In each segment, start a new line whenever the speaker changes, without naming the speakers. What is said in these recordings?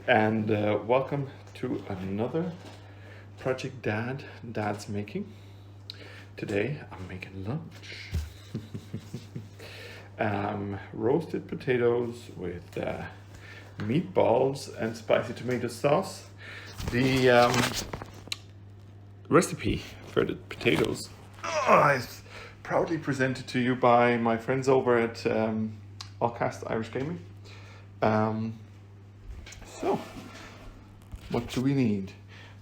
and welcome to another project Dad's making. Today I'm making lunch. Roasted potatoes with meatballs and spicy tomato sauce. The recipe for the potatoes is proudly presented to you by my friends over at Allcast Irish Gaming. So, what do we need?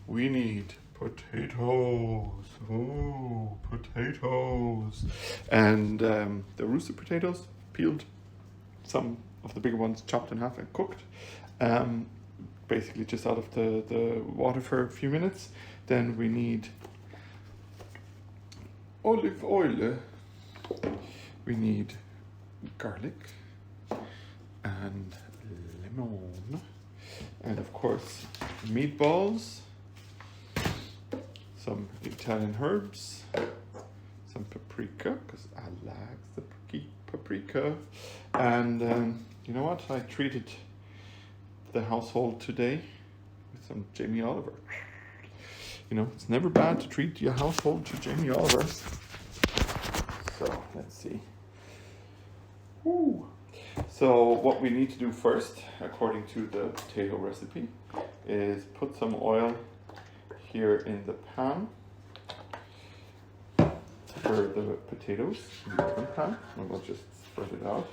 We need potatoes. Oh, potatoes. And the Rooster potatoes, peeled, some of the bigger ones chopped in half and cooked. Basically just out of the water for a few minutes. Then we need olive oil. We need garlic and lemon. And of course, meatballs, some Italian herbs, some paprika, because I like the paprika. And you know what? I treated the household today with some Jamie Oliver. You know, it's never bad to treat your household to Jamie Oliver. So, let's see. Woo. So what we need to do first, according to the potato recipe, is put some oil here in the pan for the potatoes in the oven pan, and we'll just spread it out.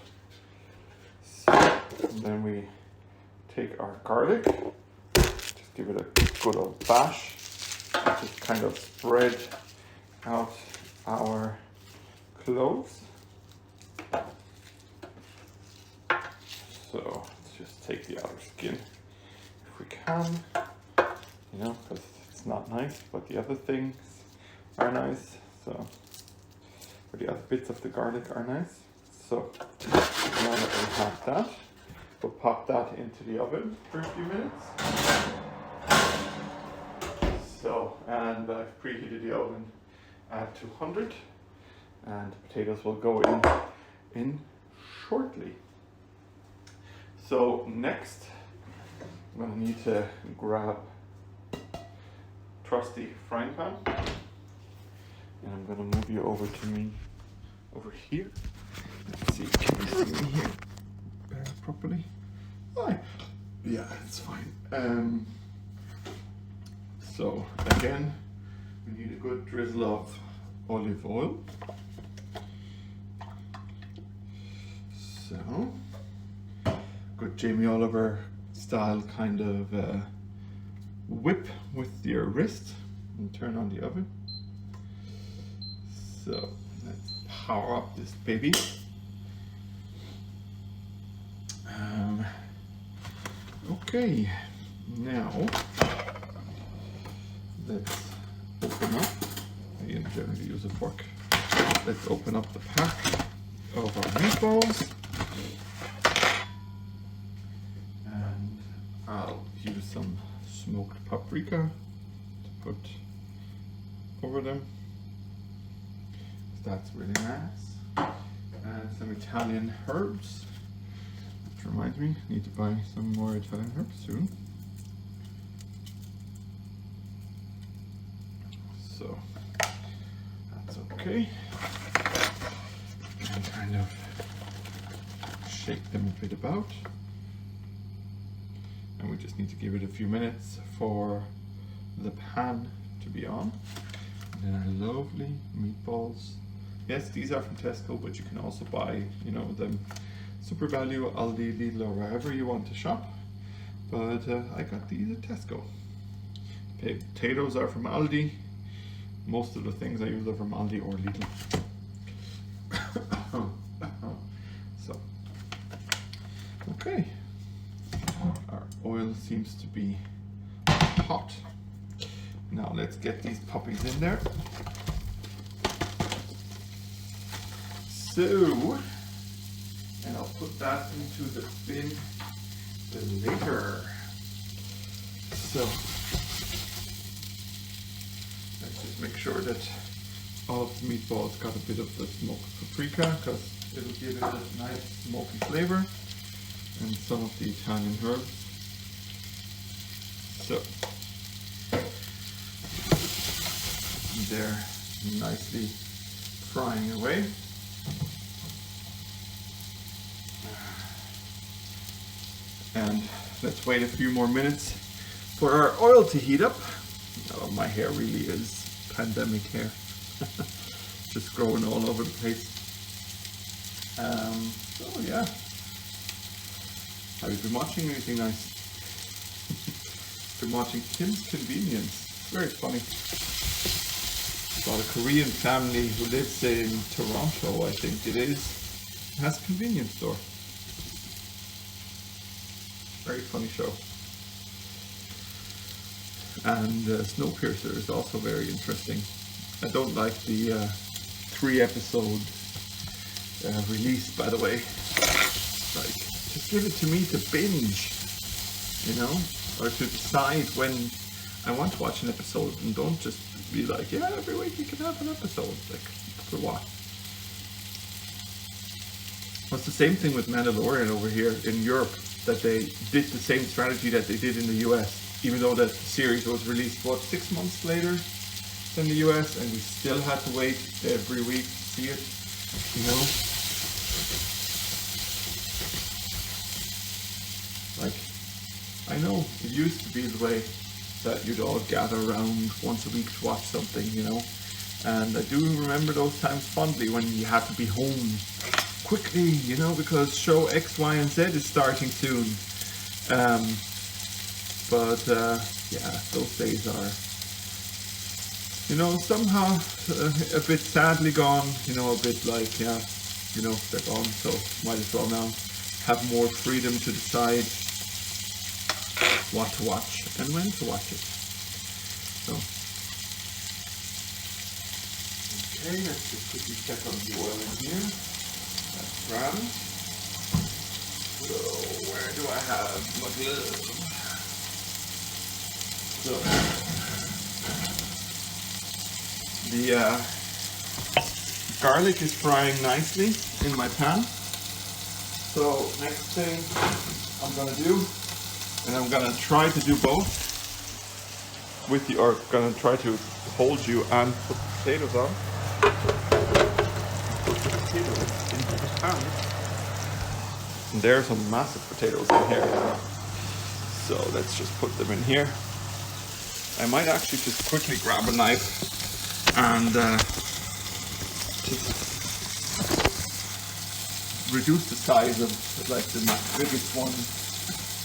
So, and then we take our garlic, just give it a good old bash, and just kind of spread out our cloves. So let's just take the outer skin if we can, you know, because it's not nice, but the other things are nice. So, or the other bits of the garlic are nice. So now that we have that, we'll pop that into the oven for a few minutes. So, and I've preheated the oven at 200, and the potatoes will go in shortly. So next, I'm going to need to grab a trusty frying pan, and I'm going to move you over to me over here. Let's see, can you see me here properly? Oh, yeah, it's fine. So again, we need a good drizzle of olive oil. So. Good Jamie Oliver style kind of whip with your wrist and turn on the oven. So let's power up this baby. Okay, now let's open up. I generally use a fork. Let's open up the pack of our meatballs. I'll use some smoked paprika to put over them. That's really nice. And some Italian herbs. Which reminds me, I need to buy some more Italian herbs soon. So that's okay. And kind of shake them a bit about. And we just need to give it a few minutes for the pan to be on. And then our lovely meatballs. Yes, these are from Tesco, but you can also buy, you know, them Super Value, Aldi, Lidl, or wherever you want to shop. But I got these at Tesco. Potatoes are from Aldi. Most of the things I use are from Aldi or Lidl. So, okay. Our oil seems to be hot. Now let's get these puppies in there. So, and I'll put that into the bin later. So, let's just make sure that all of the meatballs got a bit of the smoked paprika, because it'll give it a nice smoky flavor. And some of the Italian herbs. So they're nicely frying away. And let's wait a few more minutes for our oil to heat up. Oh, my hair really is pandemic hair. Just growing all over the place. So yeah. Have you been watching anything nice? Been watching Kim's Convenience. It's very funny. About a Korean family who lives in Toronto, I think it is. It has a convenience store. Very funny show. And Snowpiercer is also very interesting. I don't like the 3-episode release, by the way. Like, just give it to me to binge, you know, or to decide when I want to watch an episode, and don't just be like, yeah, every week you can have an episode. Like, for what? Well, it's the same thing with Mandalorian over here in Europe, that they did the same strategy that they did in the US, even though that series was released, what, 6 months later than the US, and we still had to wait every week to see it, you know? Like, I know it used to be the way that you'd all gather around once a week to watch something, you know? And I do remember those times fondly when you had to be home quickly, you know, because show X, Y, and Z is starting soon. Yeah, those days are, you know, somehow a bit sadly gone, you know, a bit like, yeah, you know, they're gone, so might as well now have more freedom to decide what to watch and when to watch it. So, okay, let's just quickly check on the oil in here. That's grand. So, where do I have my glove? So, the garlic is frying nicely in my pan. So, next thing I'm gonna do, and I'm gonna try to do both with the, or gonna try to hold you and put the potatoes on. Put the potatoes into the pan. And there are some massive potatoes in here. So let's just put them in here. I might actually just quickly grab a knife and just reduce the size of like the biggest one,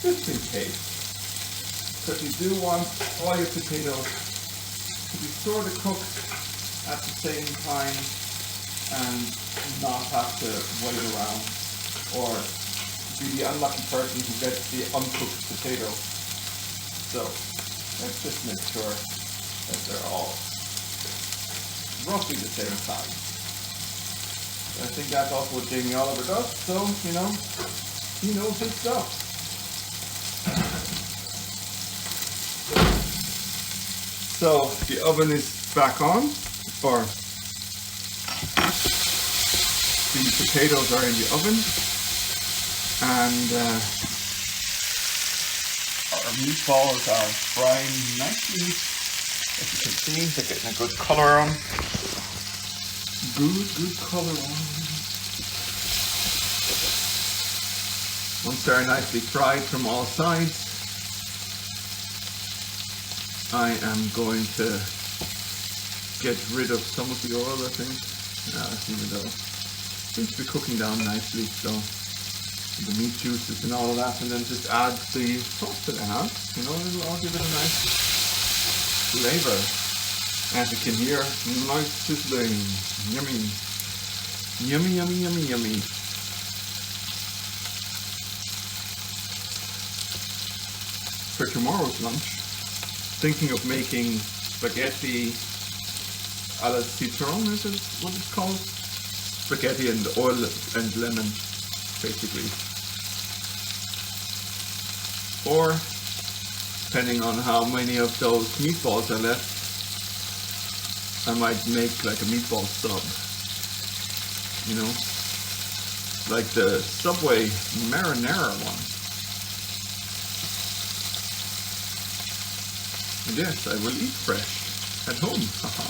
just in case. Because you do want all your potatoes to be sort of cooked at the same time and not have to wait around, or be the unlucky person who gets the uncooked potato. So let's just make sure that they're all roughly the same size. I think that's also what Jamie Oliver does, so, you know, he knows his stuff. So the oven is back on, or the potatoes are in the oven, and our meatballs are frying nicely. As you can see, they're getting a good color on. Good color on. Once they're nicely fried from all sides, I am going to get rid of some of the oil, I think. Even though it seems to be cooking down nicely, so the meat juices and all of that, and then just add the sauce that I have. You know, it'll all give it a nice flavor. As you can hear, nice sizzling, yummy, yummy, yummy, yummy, yummy. For tomorrow's lunch, thinking of making spaghetti a la citron, is it what it's called? Spaghetti and oil and lemon, basically. Or, depending on how many of those meatballs are left, I might make like a meatball sub, you know, like the Subway marinara one. And yes, I will eat fresh at home. Haha.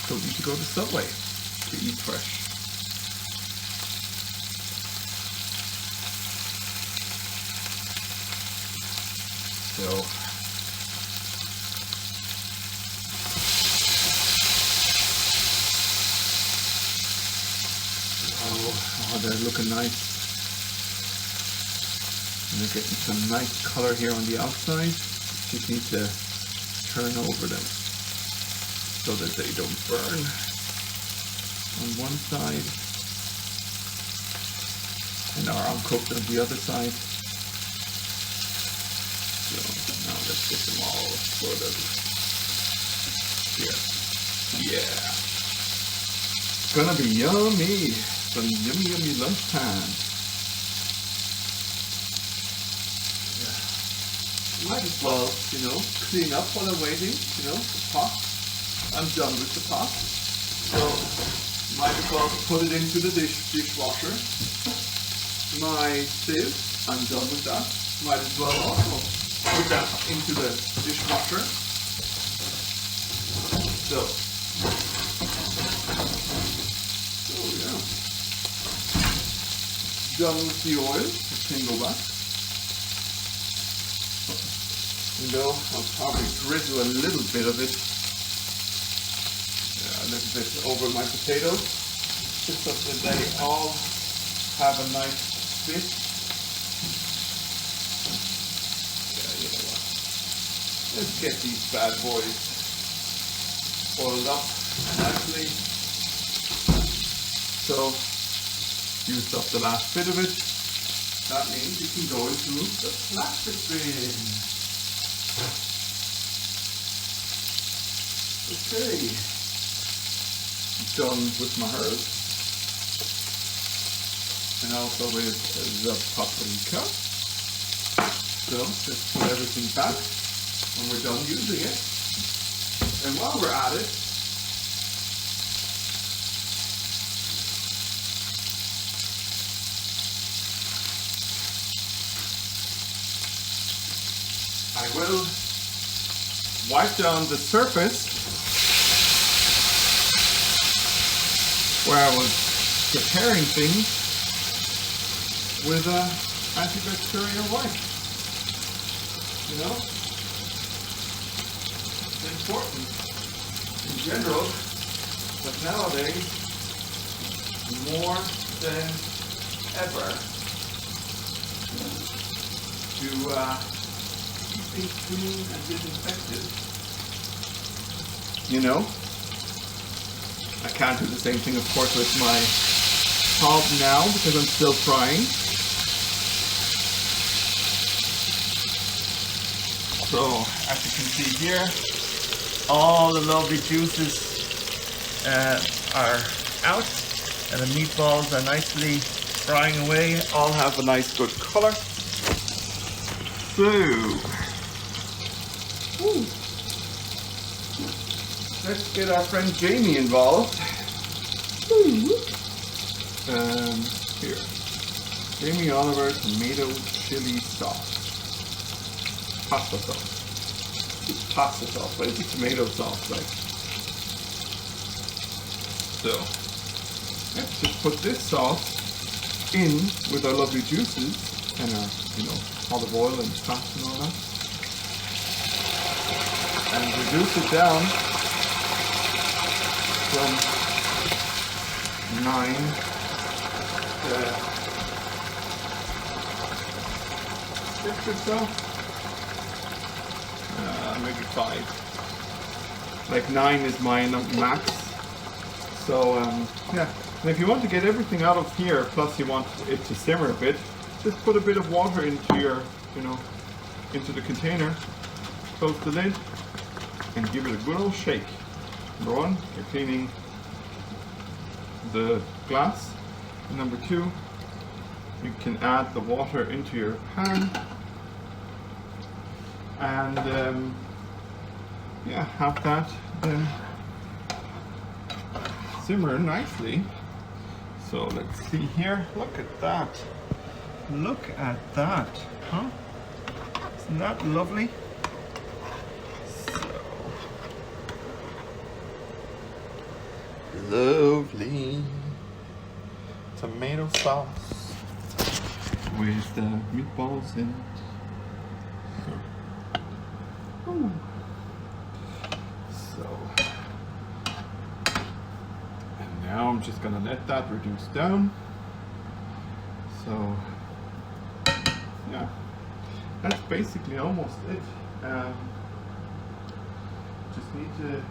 Don't need to go to Subway to eat fresh. So oh, they're looking nice. And they're getting some nice color here on the outside. Just need to turn over them so that they don't burn on one side and are uncooked on the other side. So now let's get them all sort of here. Yeah. It's gonna be yummy. Some yummy lunchtime. Might as well, you know, clean up while I'm waiting, you know, the pot. I'm done with the pot. So, might as well put it into the dishwasher. My sieve, I'm done with that. Might as well also put that into the dishwasher. So yeah. Done with the oil, it can go back. You know, I'll probably drizzle a little bit of it, a little bit over my potatoes, just so that they all have a nice fit. Yeah, you know what? Let's get these bad boys oiled up nicely. So, used up the last bit of it. That means you can go into the plastic bin. Okay, done with my herbs and also with the paprika. So just put everything back when we're done using it. And while we're at it, I will wipe down the surface where I was preparing things with an antibacterial wipe. You know, it's important in general, but nowadays more than ever to keep things clean and disinfected. You know, I can't do the same thing, of course, with my hog now because I'm still frying. So, as you can see here, all the lovely juices are out, and the meatballs are nicely frying away. All have a nice good color. So, let's get our friend Jamie involved. Here, Jamie Oliver tomato chili sauce, pasta sauce. It's pasta sauce, but it's a tomato sauce, like. So, let's just put this sauce in with our lovely juices and our, you know, olive oil and fat and all that, and reduce it down from 9 to 6 or so, maybe 5. Like 9 is my max. So yeah, and if you want to get everything out of here, plus you want it to simmer a bit, just put a bit of water into your, you know, into the container, close the lid, and give it a good old shake. Number 1, you're cleaning the glass. And number 2, you can add the water into your pan and yeah, have that then simmer nicely. So let's see here. Look at that. Look at that, huh? Isn't that lovely? lovely tomato sauce with meatballs in it. Ooh. So, and now I'm just gonna let that reduce down. So, yeah, that's basically almost it. Just need to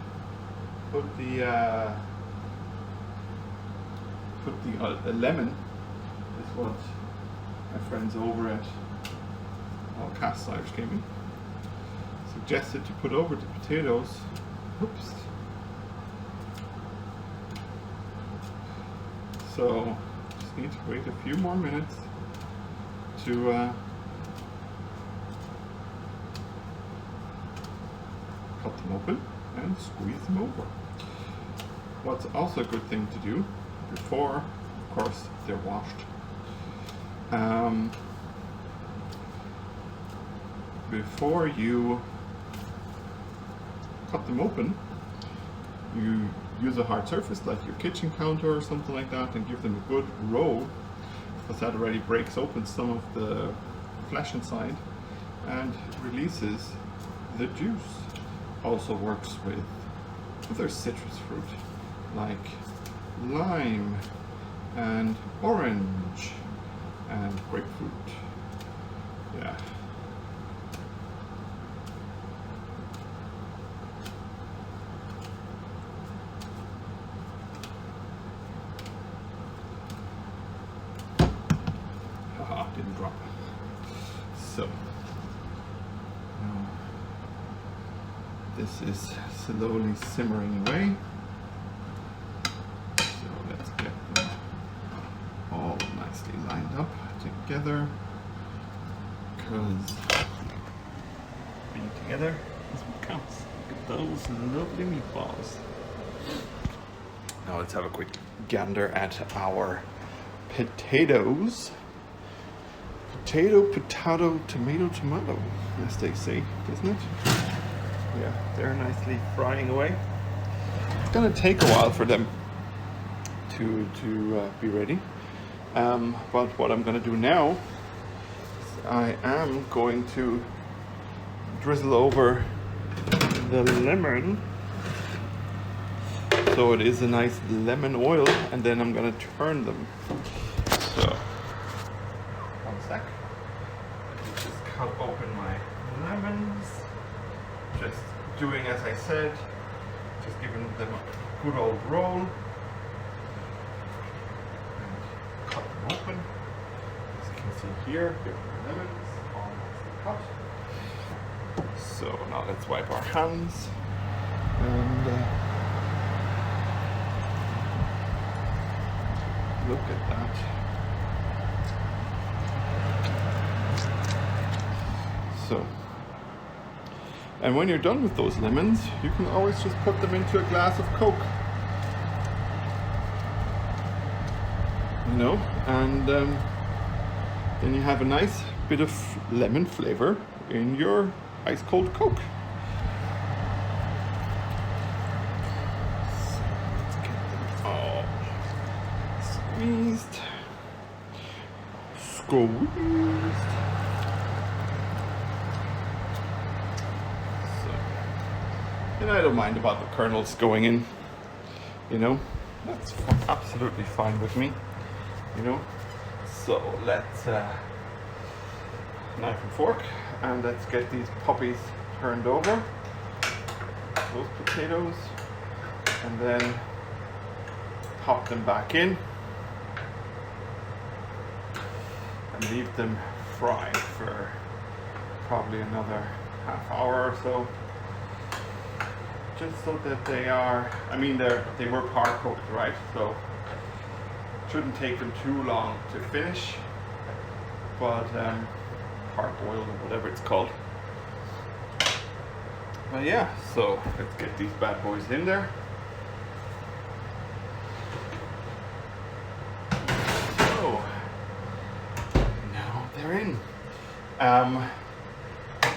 put the lemon is what my friends over at Allcast Irish Gaming suggested to put over the potatoes. Oops. So just need to wait a few more minutes to cut them open and squeeze them over. What's also a good thing to do before, of course, they're washed. Before you cut them open, you use a hard surface like your kitchen counter or something like that and give them a good roll, because that already breaks open some of the flesh inside and releases the juice. Also works with other citrus fruit like lime and orange and grapefruit. Yeah. Haha, didn't drop. So now this is slowly simmering away. So let's get them all nicely lined up together, because being together is what counts. Look at those lovely meatballs. Now let's have a quick gander at our potatoes. Potato, potato, tomato, tomato, as they say, isn't it? Yeah, they're nicely frying away. It's gonna take a while for them to be ready. But what I'm gonna do now is I am going to drizzle over the lemon, so it is a nice lemon oil, and then I'm gonna turn them. So, one sec. Let me just cut open my lemons. Just doing as I said, just giving them a good old roll. And cut them open. As you can see here, here are the lemons, all nicely cut. So now let's wipe our hands and look at that. So, and when you're done with those lemons, you can always just put them into a glass of Coke. You know, and then you have a nice bit of lemon flavor in your ice cold Coke. So let's get them all squeezed. Squeezed. And I don't mind about the kernels going in, you know, that's absolutely fine with me, you know. So let's knife and fork, and let's get these puppies turned over, those potatoes, and then pop them back in and leave them fry for probably another half hour or so. Just so that they are, I mean, they were par cooked, right? So it shouldn't take them too long to finish, but par boiled or whatever it's called. But yeah, so let's get these bad boys in there. So now they're in.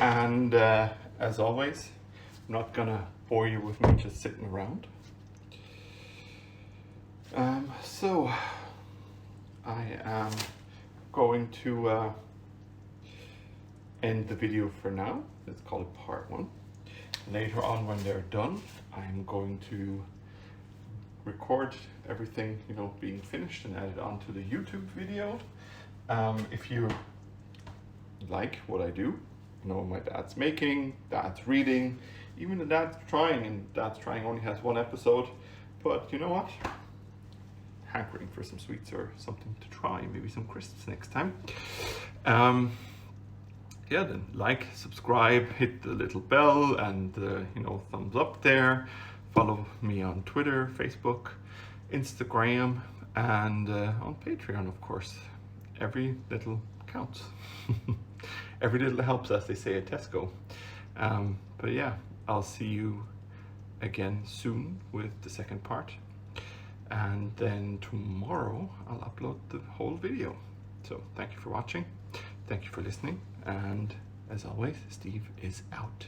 And as always, I'm not gonna bore you with me just sitting around. So I am going to end the video for now. Let's call it part 1. Later on, when they're done, I'm going to record everything, you know, being finished and add it onto the YouTube video. If you like what I do, you know, my dad's making, dad's reading, even the dad's trying, and dad's trying only has 1 episode, but you know what? Hankering for some sweets or something to try, maybe some crisps next time. Yeah, then like, subscribe, hit the little bell, and you know, thumbs up there. Follow me on Twitter, Facebook, Instagram, and on Patreon, of course. Every little counts. Every little helps, as they say at Tesco. But yeah, I'll see you again soon with the second part. And then tomorrow I'll upload the whole video. So thank you for watching. Thank you for listening. And as always, Steve is out.